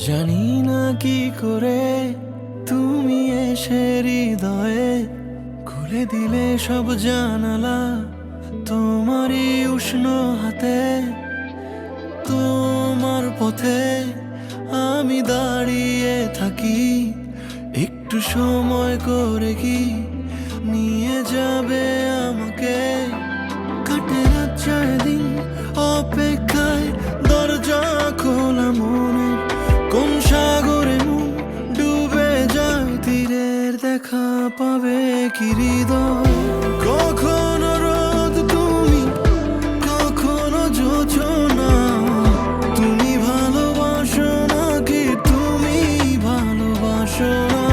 জানি না কি করে তুমি এসে হৃদয়ে খুলে দিলে সব জানালা, তোমারই উষ্ণ হাতে। তোমার পথে আমি দাঁড়িয়ে থাকি, একটু সময় করে কি নিয়ে যাবে আমাকে। কাটে রাত যায় দিন অপেক্ষায়, দরজা খোলা মনে, কোন সাগরে মন ডুবে যায়, তীরের দেখা পাবে কি হৃদয়। কখনো রোদ তুমি, কখনো জোছনা, তুমি ভালোবাসো নাকি তুমি ভালোবাসো না।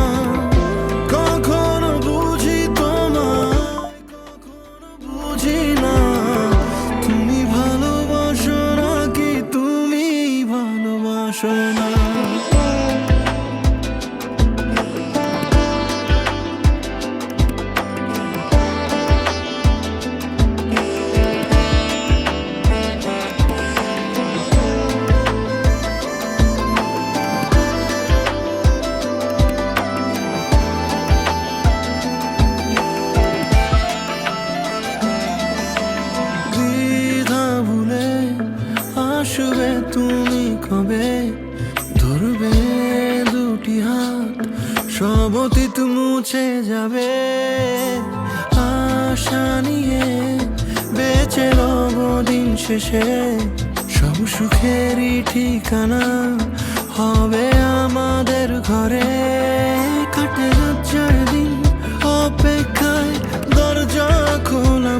কখনো বুঝি তোমায়, কখনো বুঝি না, তুমি ভালোবাসো নাকি তুমি ভালোবাসো না। দ্বিধা ভুলে আসবে তুমি কবে, ধরবে দুটি হাত, সব অতীত মুছে যাবে। আশা নিয়ে বেঁচে রব দিন শেষে, সব সুখেরই ঠিকানা হবে আমাদের ঘরে। কাটে রাত যায় দিন অপেক্ষায়, দরজা খোলা